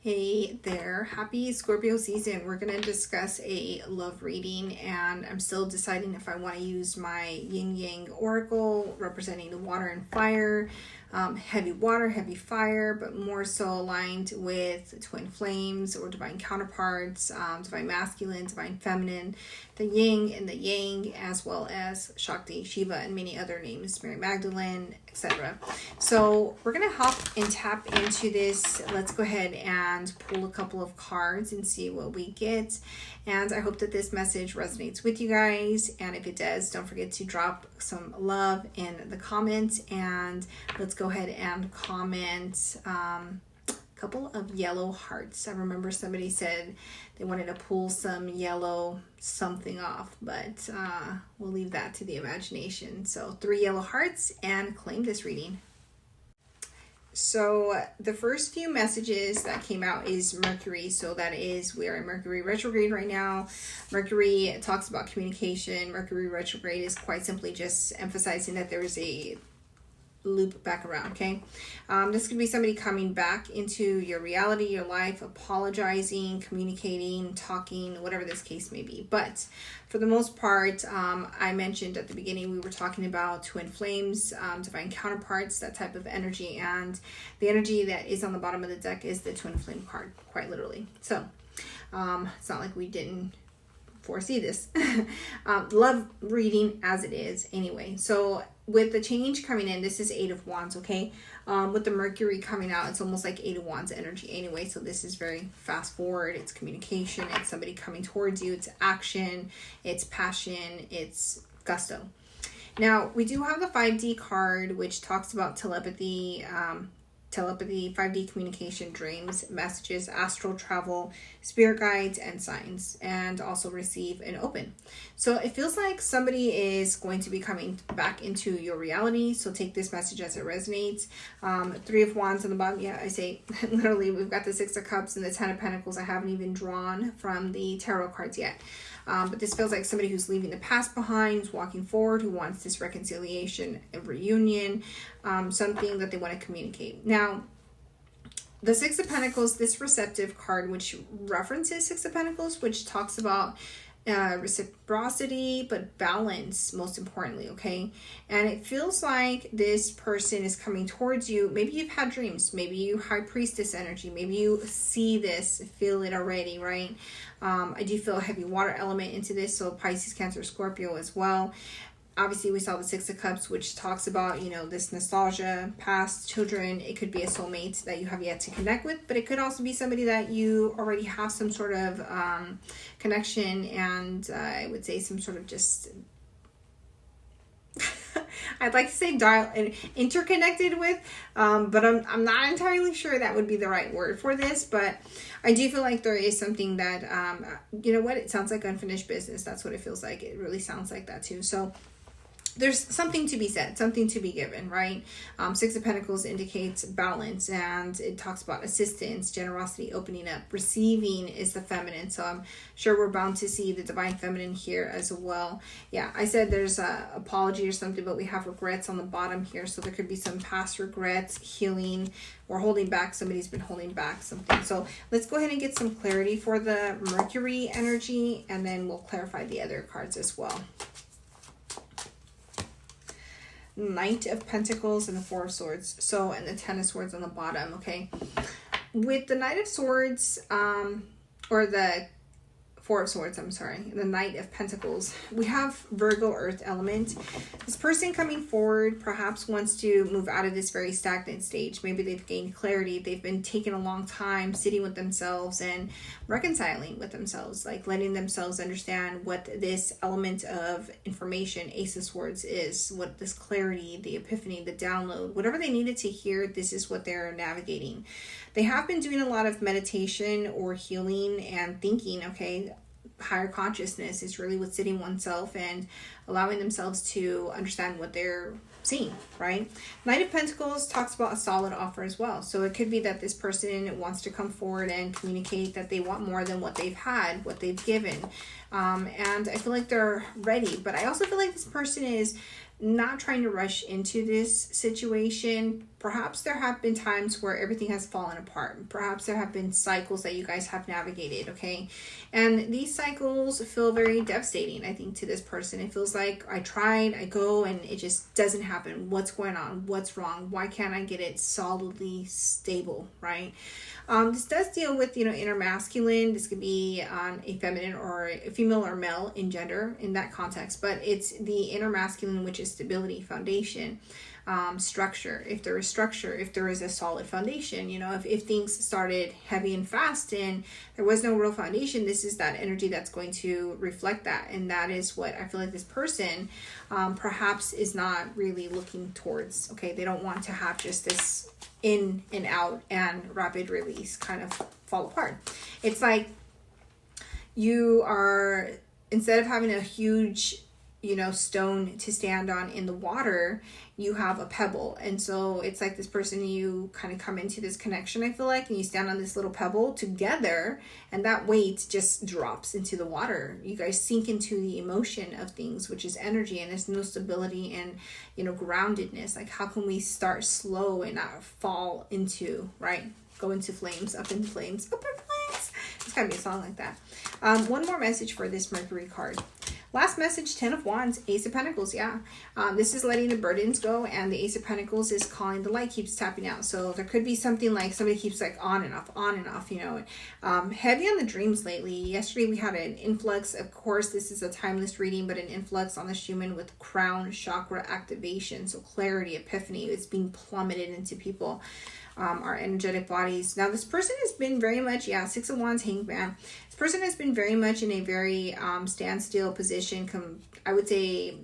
Hey there, happy Scorpio season. We're going to discuss a love reading, and I'm still deciding if I want to use my yin yang oracle representing the water and fire, heavy water, heavy fire, but more so aligned with twin flames or divine counterparts, divine masculine, divine feminine, the yin and the yang, as well as Shakti, Shiva, and many other names, Mary Magdalene, etc. So we're going to hop and tap into this. Let's go ahead and pull a couple of cards and see what we get. And I hope that this message resonates with you guys. And if it does, don't forget to drop some love in the comments. And let's go ahead and comment a couple of yellow hearts. I remember somebody said they wanted to pull some yellow something off, but we'll leave that to the imagination. So 3 yellow hearts and claim this reading. So the first few messages that came out is Mercury. So that is, we are in Mercury retrograde right now. Mercury talks about communication. Mercury retrograde is quite simply just emphasizing that there is a loop back around. Okay, this could be somebody coming back into your reality, your life, apologizing, communicating, talking, whatever this case may be. But for the most part, I mentioned at the beginning, we were talking about twin flames, divine counterparts, that type of energy, and the energy that is on the bottom of the deck is the twin flame card, quite literally. So it's not like we didn't foresee this. Love reading as it is anyway. So with the change coming in, this is 8 of Wands, okay? With the Mercury coming out, it's almost like 8 of Wands energy anyway. So this is very fast forward. It's communication. It's somebody coming towards you. It's action. It's passion. It's gusto. Now, we do have the 5D card, which talks about telepathy, 5D communication, dreams, messages, astral travel, spirit guides, and signs, and also receive and open. So it feels like somebody is going to be coming back into your reality. So take this message as it resonates. 3 of Wands on the bottom. Yeah, I say literally we've got the 6 of Cups and the 10 of Pentacles. I haven't even drawn from the tarot cards yet. But this feels like somebody who's leaving the past behind, who's walking forward, who wants this reconciliation and reunion, something that they want to communicate. Now, the 6 of Pentacles, this receptive card, which references 6 of Pentacles, which talks about reciprocity, but balance, most importantly, okay? And it feels like this person is coming towards you. Maybe you've had dreams. Maybe you high priestess energy. Maybe you see this, feel it already, right? I do feel a heavy water element into this, so Pisces, Cancer, Scorpio as well. Obviously, we saw the 6 of Cups, which talks about, you know, this nostalgia, past, children. It could be a soulmate that you have yet to connect with, but it could also be somebody that you already have some sort of connection and I would say some sort of just, I'd like to say dial and interconnected with, but I'm not entirely sure that would be the right word for this, but I do feel like there is something that, you know what, it sounds like unfinished business. That's what it feels like. It really sounds like that too. So there's something to be said, something to be given, right? 6 of Pentacles indicates balance, and it talks about assistance, generosity, opening up. Receiving is the feminine, so I'm sure we're bound to see the divine feminine here as well. Yeah, I said there's a apology or something, but we have regrets on the bottom here, so there could be some past regrets, healing, or holding back. Somebody's been holding back something. So let's go ahead and get some clarity for the Mercury energy, and then we'll clarify the other cards as well. Knight of Pentacles and the 4 of Swords. So, and the 10 of Swords on the bottom, okay? With the Knight of Swords, or the 4 of Swords, I'm sorry, the Knight of Pentacles, we have Virgo earth element. This person coming forward perhaps wants to move out of this very stagnant stage. Maybe they've gained clarity. They've been taking a long time sitting with themselves and reconciling with themselves, like letting themselves understand what this element of information, Ace of Swords, is, what this clarity, the epiphany, the download, whatever they needed to hear, this is what they're navigating. They have been doing a lot of meditation or healing and thinking, okay? Higher consciousness is really with sitting oneself and allowing themselves to understand what they're seeing, right? Knight of Pentacles talks about a solid offer as well. So it could be that this person wants to come forward and communicate that they want more than what they've had, what they've given. And I feel like they're ready, but I also feel like this person is not trying to rush into this situation. perhaps there have been times where everything has fallen apart. Perhaps there have been cycles that you guys have navigated, okay? And these cycles feel very devastating, I think, to this person. It feels like I tried, I go, and it just doesn't happen. What's going on? What's wrong? Why can't I get it solidly stable, right? This does deal with, inner masculine. This could be a feminine or a female or male in gender in that context, but it's the inner masculine, which is stability, foundation, structure. If there is structure, if there is a solid foundation, if things started heavy and fast and there was no real foundation, this is that energy that's going to reflect that. And that is what I feel like this person perhaps is not really looking towards. Okay, they don't want to have just this in and out and rapid release kind of fall apart. It's like you are, instead of having a huge stone to stand on in the water, you have a pebble. And so it's like this person, you kind of come into this connection, I feel like, and you stand on this little pebble together, and that weight just drops into the water. You guys sink into the emotion of things, which is energy, and there's no stability and groundedness. Like, how can we start slow and not fall into, right? Go into flames, up in flames, up in flames. It's gotta be a song like that. One more message for this Mercury card. Last message, 10 of Wands, Ace of Pentacles, yeah. This is letting the burdens go, and the Ace of Pentacles is calling, the light keeps tapping out. So there could be something like somebody keeps like on and off, heavy on the dreams lately. Yesterday we had an influx. Of course, this is a timeless reading, but an influx on the human with crown chakra activation. So clarity, epiphany is being plummeted into people. Our energetic bodies. Now, this person has been very much, 6 of Wands, Hangman. This person has been very much in a very standstill position. I would say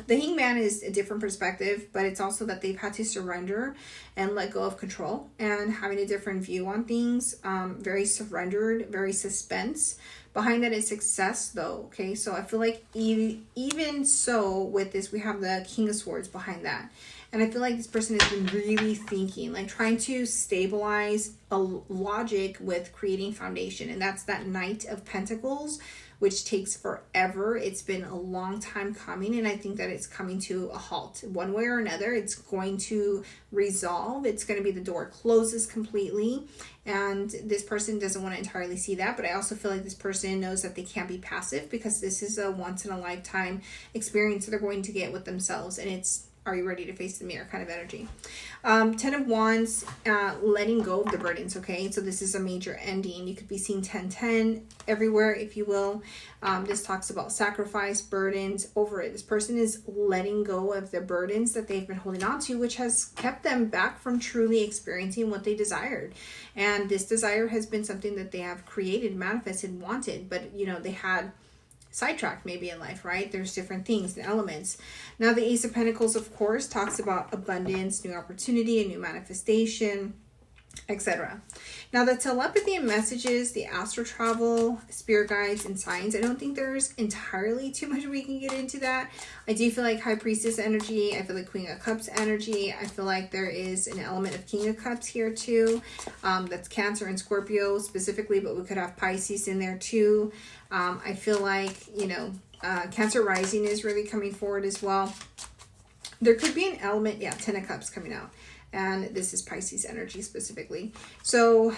the Hangman is a different perspective, but it's also that they've had to surrender and let go of control and having a different view on things. Very surrendered, very suspense. Behind that is success, though, okay? So I feel like even so with this, we have the King of Swords behind that. And I feel like this person has been really thinking, like trying to stabilize a logic with creating foundation. And that's that Knight of Pentacles, which takes forever. It's been a long time coming, and I think that it's coming to a halt. One way or another, it's going to resolve. It's going to be the door closes completely, and this person doesn't want to entirely see that. But I also feel like this person knows that they can't be passive, because this is a once-in-a-lifetime experience that they're going to get with themselves, and it's, are you ready to face the mirror kind of energy. 10 of Wands, letting go of the burdens, okay? So this is a major ending. You could be seeing 10-10 everywhere, if you will. This talks about sacrifice, burdens, over it. This person is letting go of the burdens that they've been holding on to, which has kept them back from truly experiencing what they desired. And this desire has been something that they have created, manifested, wanted, but, they had sidetracked maybe in life, right? There's different things and elements. Now the Ace of Pentacles, of course, talks about abundance, new opportunity, a new manifestation, etc. Now the telepathy and messages, the astral travel, spirit guides, and signs, I don't think there's entirely too much we can get into that. I do feel like High Priestess energy. I feel like Queen of Cups energy. I feel like there is an element of King of Cups here too. That's Cancer and Scorpio specifically, but we could have Pisces in there too. I feel like, Cancer rising is really coming forward as well. There could be an element, 10 of Cups coming out. And this is Pisces energy specifically. So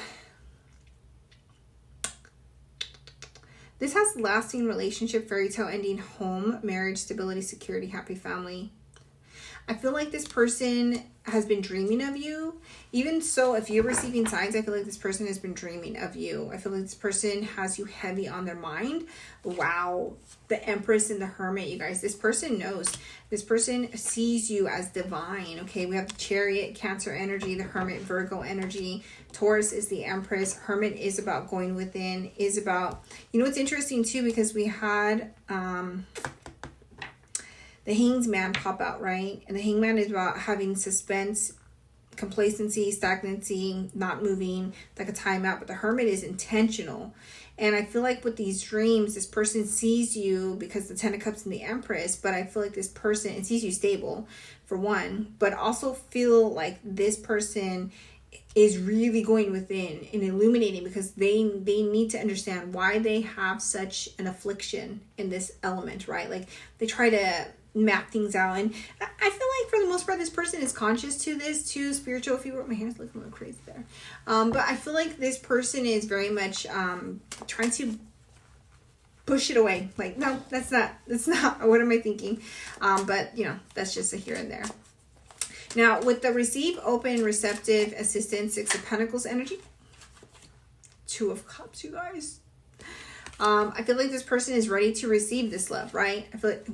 this has lasting relationship, fairy tale ending, home, marriage, stability, security, happy family. I feel like this person has been dreaming of you. Even so, if you're receiving signs, I feel like this person has been dreaming of you. I feel like this person has you heavy on their mind. Wow. The Empress and the Hermit, you guys. This person knows. This person sees you as divine. Okay, we have the Chariot, Cancer energy, the Hermit, Virgo energy. Taurus is the Empress. Hermit is about going within, is about... it's interesting too, because we had... the Hanged Man pop out, right? And the Hanged Man is about having suspense, complacency, stagnancy, not moving, like a timeout. But the Hermit is intentional. And I feel like with these dreams, this person sees you, because the 10 of Cups and the Empress, but I feel like this person, it sees you stable, for one, but also feel like this person is really going within and illuminating, because they need to understand why they have such an affliction in this element, right? Like they try to map things out. And I feel like for the most part, this person is conscious to this, too, spiritual. If you were, my hair's looking a little crazy there. But I feel like this person is very much trying to push it away. Like, no, that's not, what am I thinking? But, you know, that's just a here and there. Now, with the receive, open, receptive, assistant, 6 of Pentacles energy, 2 of Cups, you guys. I feel like this person is ready to receive this love, right? I feel like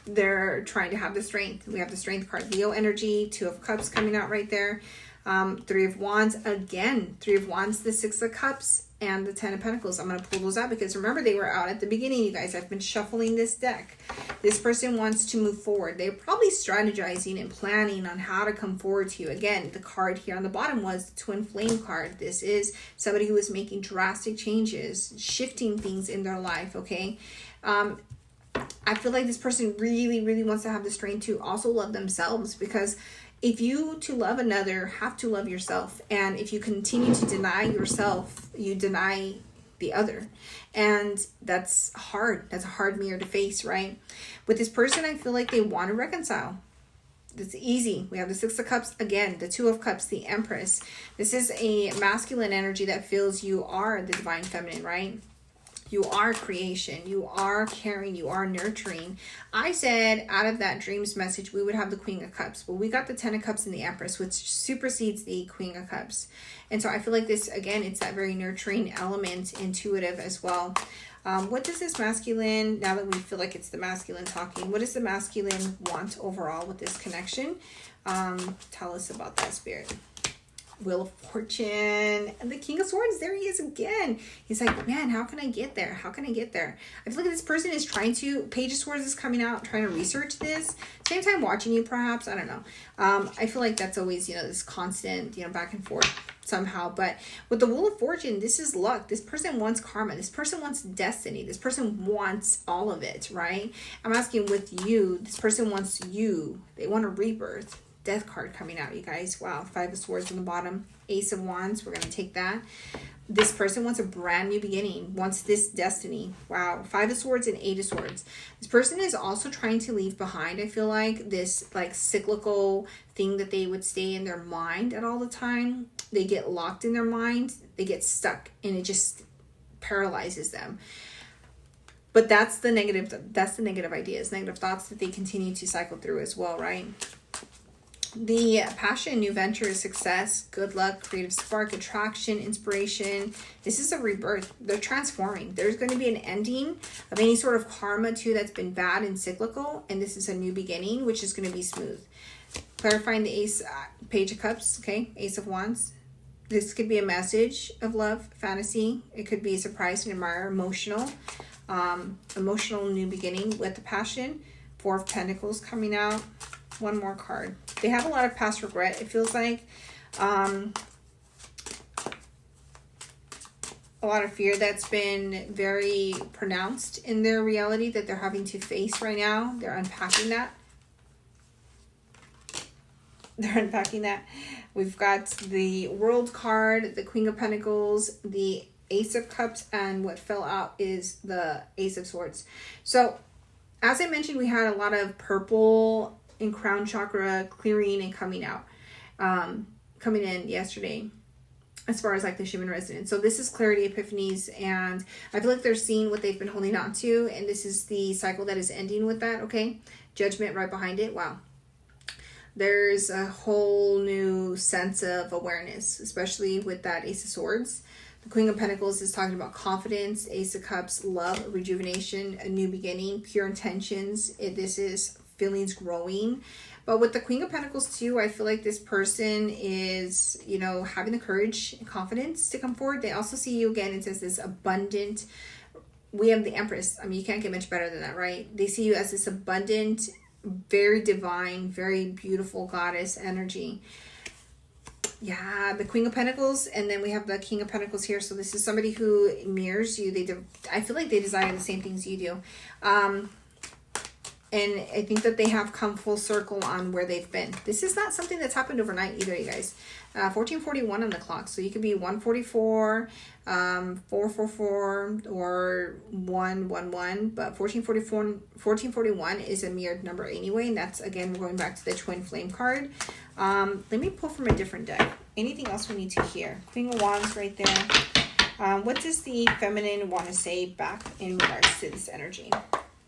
they're trying to have the strength. We have the strength card, Leo energy, 2 of Cups coming out right there. 3 of Wands, again, 3 of Wands, the 6 of Cups, and the 10 of Pentacles. I'm going to pull those out because remember, they were out at the beginning, you guys. I've been shuffling this deck. This person wants to move forward. They're probably strategizing and planning on how to come forward to you. Again, the card here on the bottom was the Twin Flame card. This is somebody who is making drastic changes, shifting things in their life, okay? I feel like this person really, really wants to have the strength to also love themselves, because if you to love another have to love yourself, and if you continue to deny yourself, you deny the other, and that's hard. That's a hard mirror to face, right? With this person, I feel like they want to reconcile. It's easy. We have the 6 of Cups again, the 2 of Cups, the Empress. This is a masculine energy that feels you are the divine feminine, right? You are creation. You are caring. You are nurturing. I said out of that dreams message, we would have the Queen of Cups. Well, we got the 10 of Cups and the Empress, which supersedes the Queen of Cups. And so I feel like this, again, it's that very nurturing element, intuitive as well. What does this masculine, now that we feel like it's the masculine talking, what does the masculine want overall with this connection? Tell us about that, Spirit. Wheel of Fortune and the King of Swords. There he is again. He's like, man, how can I get there? How can I get there? I feel like this person is trying to, Page of Swords is coming out, trying to research this. Same time watching you, perhaps. I don't know. I feel like that's always, you know, this constant, you know, back and forth somehow. But with the Wheel of Fortune, this is luck. This person wants karma. This person wants destiny. This person wants all of it, right? I'm asking with you, this person wants you. They want a rebirth. Death card coming out, you guys. Wow. 5 of Swords on the bottom. Ace of Wands. We're going to take that. This person wants a brand new beginning. Wants this destiny. Wow. 5 of Swords and 8 of Swords. This person is also trying to leave behind, I feel like, this like cyclical thing that they would stay in their mind at all the time. They get locked in their mind. They get stuck and it just paralyzes them. But that's the negative ideas, negative thoughts that they continue to cycle through as well, right? The passion, new ventures, success, good luck, creative spark, attraction, inspiration. This is a rebirth. They're transforming. There's going to be an ending of any sort of karma too that's been bad and cyclical. And this is a new beginning, which is going to be smooth. Clarifying the Ace, Page of Cups, okay? Ace of Wands. This could be a message of love, fantasy. It could be a surprise and admire, emotional new beginning with the passion. 4 of Pentacles coming out. One more card. They have a lot of past regret. It feels like a lot of fear that's been very pronounced in their reality that they're having to face right now. They're unpacking that. We've got the World card, the Queen of Pentacles, the Ace of Cups, and what fell out is the Ace of Swords. So, as I mentioned, we had a lot of purple in crown chakra clearing and coming out, coming in yesterday as far as like the Schumann resonance. So this is clarity, epiphanies, and I feel like they're seeing what they've been holding on to, and this is the cycle that is ending with that, okay? Judgment right behind it. Wow. There's a whole new sense of awareness, especially with that Ace of Swords. The Queen of Pentacles is talking about confidence. Ace of Cups, love, rejuvenation, a new beginning, pure intentions. This is feelings growing. But with the Queen of Pentacles too, I feel like this person is, you know, having the courage and confidence to come forward. They also see you again. It says this abundant. We have the Empress. I mean, you can't get much better than that, right? They see you as this abundant, very divine, very beautiful goddess energy. Yeah, the Queen of Pentacles, and then we have the King of Pentacles here. So this is somebody who mirrors you. I feel like they desire the same things you do. And I think that they have come full circle on where they've been. This is not something that's happened overnight either, you guys. 1441 on the clock. So you could be 144, 444, or 111. But 1441 is a mirrored number anyway. And that's, again, going back to the twin flame card. Let me pull from a different deck. Anything else we need to hear? Queen of Wands right there. What does the feminine want to say back in regards to this energy?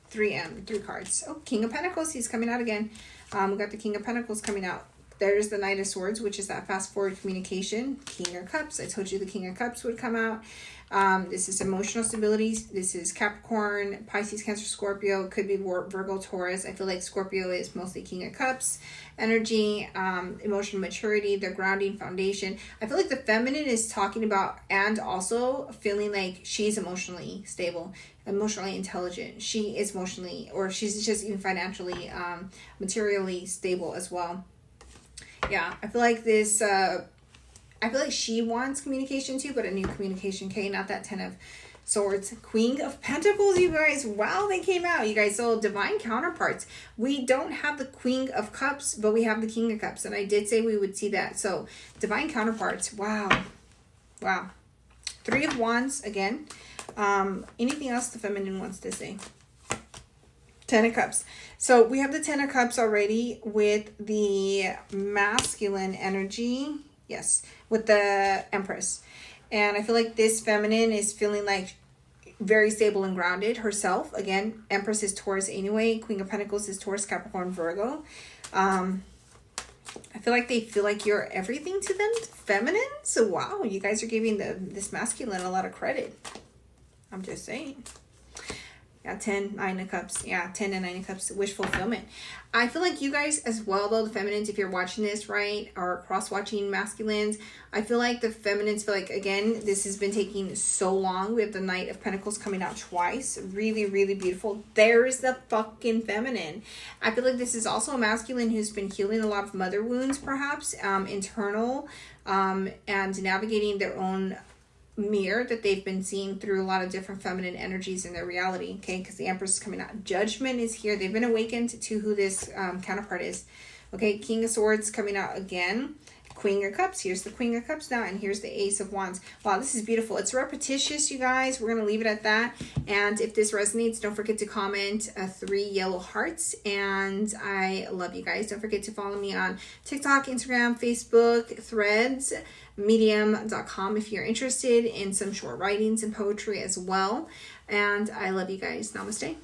Three cards. Oh, King of Pentacles. He's coming out again. We got the King of Pentacles coming out. There's the Knight of Swords, which is that fast forward communication. King of Cups. I told you the King of Cups would come out. This is emotional stability. This is Capricorn, Pisces, Cancer, Scorpio. Could be Virgo, Taurus. I feel like Scorpio is mostly King of Cups energy, emotional maturity, the grounding foundation. I feel like the feminine is talking about and also feeling like she's emotionally stable, emotionally intelligent. She is emotionally, or she's just even financially, materially stable as well. Yeah, I feel like this, I feel like she wants communication too, but a new communication. Okay, not that 10 of Swords. Queen of Pentacles, you guys. Wow, they came out, you guys. So divine counterparts. We don't have the Queen of Cups, but we have the King of Cups. And I did say we would see that. So divine counterparts. Wow. Wow. Three of Wands again. Anything else the feminine wants to say? 10 of Cups. So we have the 10 of Cups already with the masculine energy. Yes, with the Empress. And I feel like this feminine is feeling like very stable and grounded herself. Again, Empress is Taurus anyway. Queen of Pentacles is Taurus, Capricorn, Virgo. I feel like they feel like you're everything to them, feminine. So wow, you guys are giving this masculine a lot of credit. I'm just saying. Yeah, 10, 9 of Cups. Yeah, 10 and 9 of Cups. Wish fulfillment. I feel like you guys as well, though, the feminines, if you're watching this, right, or cross-watching masculines, I feel like the feminines feel like, again, this has been taking so long. We have the Knight of Pentacles coming out twice. Really, really beautiful. There's the fucking feminine. I feel like this is also a masculine who's been healing a lot of mother wounds, perhaps, internal, and navigating their own mirror that they've been seeing through a lot of different feminine energies in their reality. Okay, because the Empress is coming out. Judgment is here. They've been awakened to who this counterpart is. Okay, King of Swords coming out again. Queen of Cups. Here's the Queen of Cups now, and here's the Ace of Wands. Wow, this is beautiful. It's repetitious, you guys. We're gonna leave it at that. And if this resonates, don't forget to comment 3 yellow hearts. And I love you guys. Don't forget to follow me on TikTok, Instagram, Facebook, Threads, medium.com if you're interested in some short writings and poetry as well. And I love you guys. Namaste.